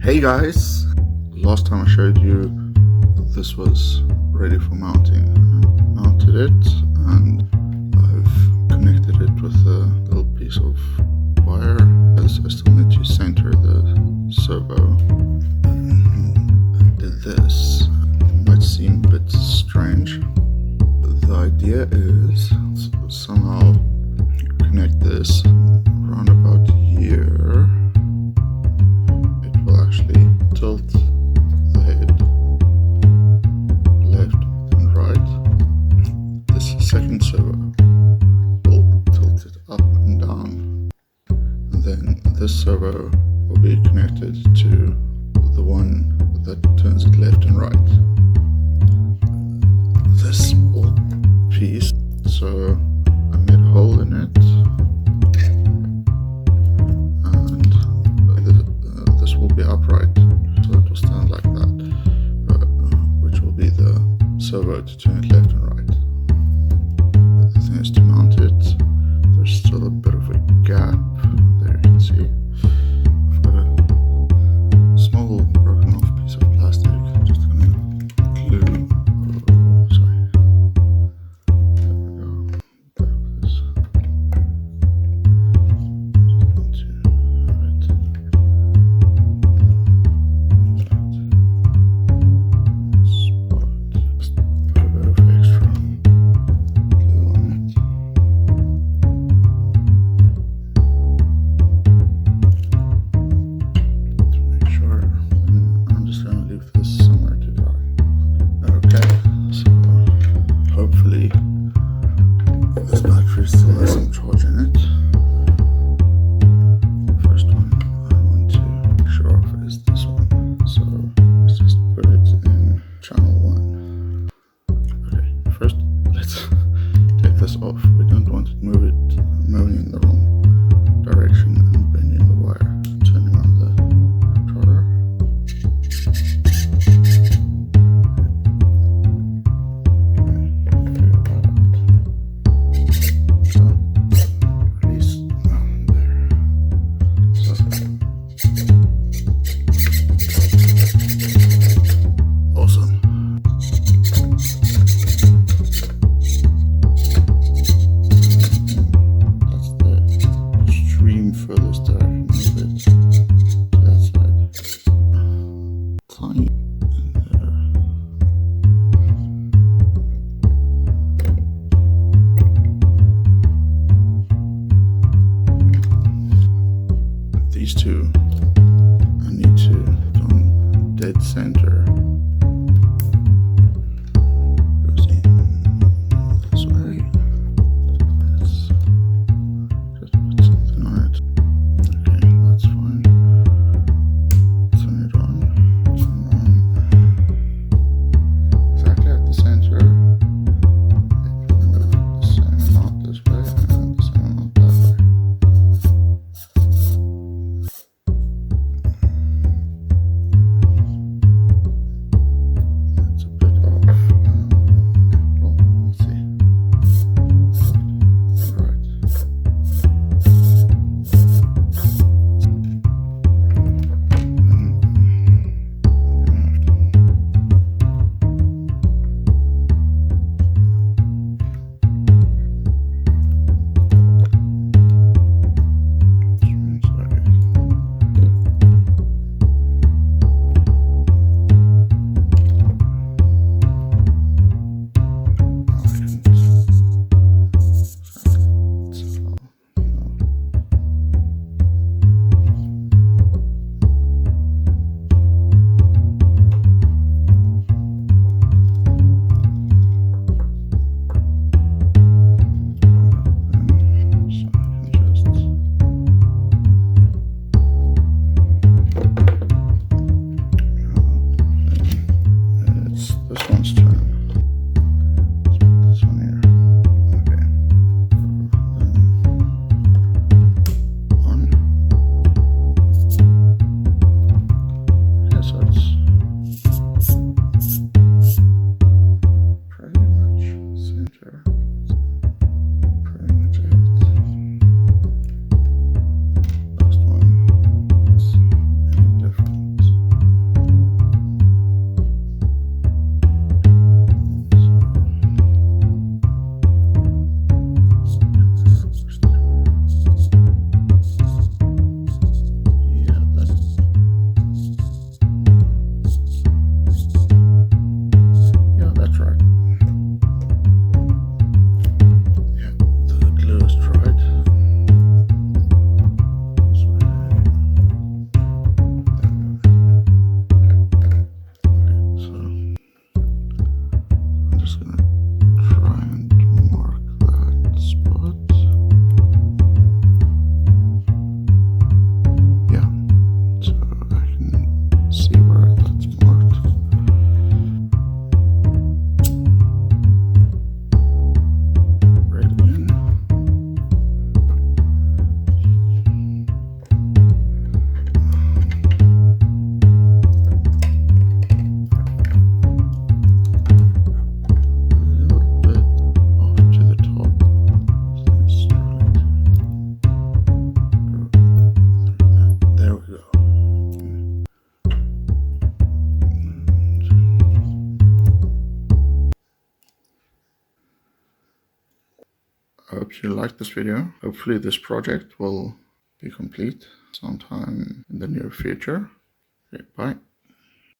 Hey guys, last time I showed you this was ready for mounting. I mounted it and I've connected it with a little piece of wire, as I still need to center the servo. Did this. It might seem a bit strange. The idea is somehow connect this around about here. It will actually tilt the head left and right. This second servo will tilt it up and down, and then this servo will be connected to the one that turns it left and right. This old piece, so I made a hole in it, and this will be upright, so it will stand like that, which will be the servo to turn it left and right. The thing is, to mount it, there's still a bit of a gap there, you can see. I've got a small broken off piece of plastic, just gonna glue. Hopefully this battery still has some charge in it. First one I want to show off is this one. So let's just put it in channel 1. Okay, first let's take this off. We don't want it moving in the wrong direction and bending the wire. Turning on the controller. These two I need to put on dead center. Goes in this way. Let's just put something on it. Okay, that's fine. Turn it on. Turn on. Exactly at the center. It will move the same amount this way and the same amount that way. I hope you liked this video. Hopefully this project will be complete sometime in the near future. Okay, bye.